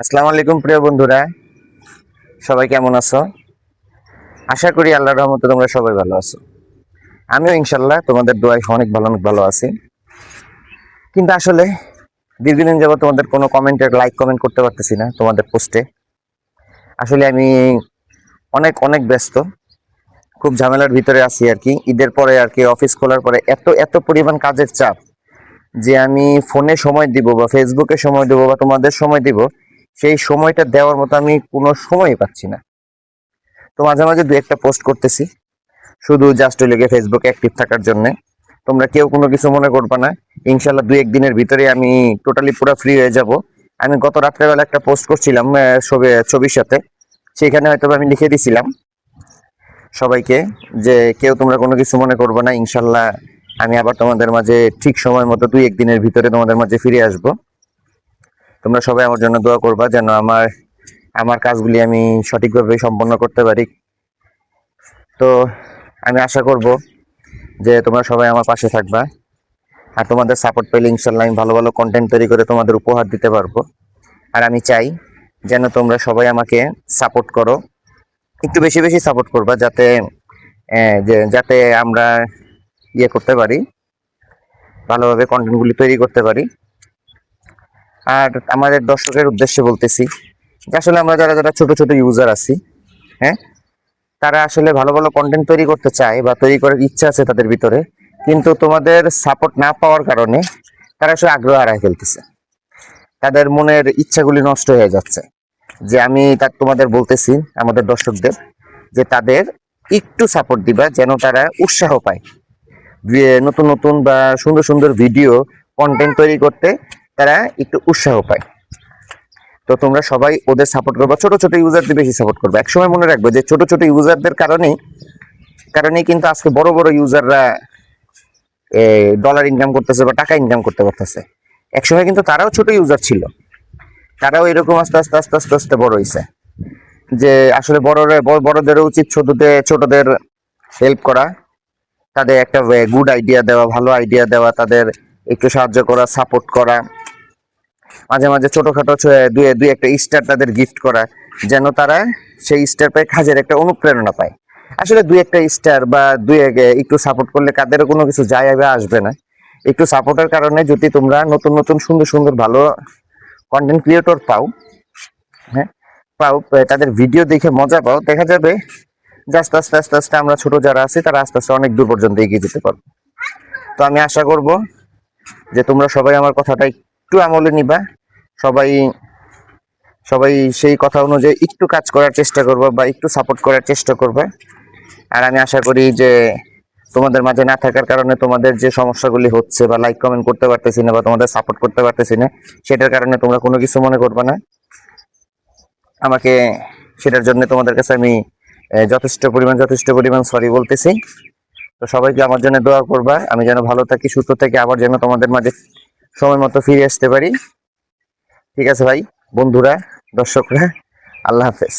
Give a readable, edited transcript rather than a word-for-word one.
আসসালামু আলাইকুম প্রিয় বন্ধুরা, সবাই কেমন আছো? আশা করি আল্লাহর রহমতে তোমরা সবাই ভালো আছো। আমিও ইনশাল্লাহ তোমাদের দোয়ায় অনেক ভালো আছি। কিন্তু আসলে দীর্ঘদিন যাবত তোমাদের কোনো কমেন্ট করতে পারতেছি না তোমাদের পোস্টে। আসলে আমি অনেক ব্যস্ত, খুব ঝামেলার ভিতরে আছি আর কি। ঈদের পরে আর কি অফিস খোলার পরে এত পরিমাণ কাজের চাপ যে আমি ফোনে সময় দিব বা ফেসবুকে সময় দেবো বা তোমাদের সময় দিব, সেই সময়টা দেওয়ার মতো আমি কোনো সময়ই পাচ্ছি না। তো মাঝে মাঝে দু একটা পোস্ট করতেছি, শুধু জাস্ট লেগে ফেসবুকে অ্যাক্টিভ থাকার জন্য। তোমরা কেউ কোনো কিছু মনে করবে না, ইনশাল্লাহ 2-1 দিনের ভিতরে আমি টোটালি পুরো ফ্রি হয়ে যাব। আমি গত রাত্রেবেলা একটা পোস্ট করছিলাম ছবির সাথে, সেখানে হয়তো আমি লিখে দিছিলাম সবাইকে যে কেউ তোমরা কোনো কিছু মনে করবে না, ইনশাল্লাহ আমি আবার তোমাদের মাঝে ঠিক সময় মতো 2-1 দিনের ভিতরে তোমাদের মাঝে ফিরে আসব। তোমরা সবাই আমার জন্য দোয়া করবা যেন আমার আমার কাজগুলি আমি সঠিকভাবে সম্পন্ন করতে পারি। তো আমি আশা করব যে তোমরা সবাই আমার পাশে থাকবা, আর তোমাদের সাপোর্ট পেলে ইনশাল্লাহ আমি ভালো ভালো কন্টেন্ট তৈরি করে তোমাদের উপহার দিতে পারবো। আর আমি চাই যেন তোমরা সবাই আমাকে সাপোর্ট করো, একটু বেশি বেশি সাপোর্ট করবা, যাতে আমরা করতে পারি, ভালোভাবে কন্টেন্টগুলি তৈরি করতে পারি। আর আমাদের দর্শকের উদ্দেশ্যে বলতেছি যে আসলে আমরা যারা যারা ছোট ছোট ইউজার আছি, হ্যাঁ, তারা আসলে ভালো ভালো কন্টেন্ট তৈরি করতে চায় বা তৈরি করার ইচ্ছা আছে তাদের ভিতরে, কিন্তু তোমাদের সাপোর্ট না পাওয়ার কারণে তারা আসলে আগ্রহ হারায় ফেলতেছে, তাদের মনের ইচ্ছাগুলি নষ্ট হয়ে যাচ্ছে। যে আমি তোমাদের বলতেছি, আমাদের দর্শকদের, যে তাদের একটু সাপোর্ট দিবা যেন তারা উৎসাহ পায়, যে নতুন নতুন বা সুন্দর সুন্দর ভিডিও কন্টেন্ট তৈরি করতে তারা একটু উৎসাহ পায়। তো তোমরা সবাই ওদের সাপোর্ট করবা, ছোট ছোট ইউজারদের বেশি সাপোর্ট করবে। একসময় মনে রাখবে যে ছোট ছোট ইউজারদের কারণেই কিন্তু আজকে বড় বড় ইউজাররা ডলার ইনকাম করতেছে বা টাকা ইনকাম করতে পারতেছে। একসময় কিন্তু তারাও ছোট ইউজার ছিল, তারাও এরকম আস্তে আস্তে আস্তে আস্তে আস্তে বড় হয়েছে। যে আসলে বড়দেরও উচিত ছোটদের হেল্প করা, তাদের একটা গুড আইডিয়া দেওয়া, ভালো আইডিয়া দেওয়া, তাদের একটু সাহায্য করা, সাপোর্ট করা, মাঝে মাঝে ছোটখাটো দুই একটা স্টার তাদের গিফট করা, যেন তারা সেই স্টার পেয়ে কাজের একটা অনুপ্রেরণা পায়। আসলে দুই একটা স্টার বা একটু সাপোর্ট করলে কাদেরও কোনো কিছু যায় আসবে না। একটু সাপোর্টের কারণে যদি তোমরা নতুন নতুন সুন্দর সুন্দর ভালো কন্টেন্ট ক্রিয়েটর পাও, হ্যাঁ, তাদের ভিডিও দেখে মজা পাও, দেখা যাবে যে আস্তে আস্তে আস্তে আস্তে আমরা ছোট যারা আছি তারা আস্তে আস্তে অনেক দূর পর্যন্ত এগিয়ে যেতে পারবো। তো আমি আশা করব যে তোমরা সবাই আমার কথাটা একটু আমলে নিবা, সবাই সবাই সেই কথা অনুযায়ী একটু কাজ করার চেষ্টা করবে বা একটু সাপোর্ট করার চেষ্টা করবে। আর আমি আশা করি যে তোমাদের মাঝে না থাকার কারণে তোমাদের যে সমস্যাগুলি হচ্ছে বা লাইক কমেন্ট করতে পারতেছি না বা তোমাদের সাপোর্ট করতে পারতেছি না, সেটার কারণে তোমরা কোনো কিছু মনে করবে না আমাকে। সেটার জন্য তোমাদের কাছে আমি যথেষ্ট পরিমাণ সরি বলতেছি। তো সবাইকে আমার জন্য দোয়া করবা, আমি যেন ভালো থাকি, সুস্থ থাকি, আবার যেন তোমাদের মাঝে সময় মতো ফিরে আসতে পারি। ঠিক আছে ভাই, বন্ধুরা, দর্শকরা, আল্লাহ হাফেজ।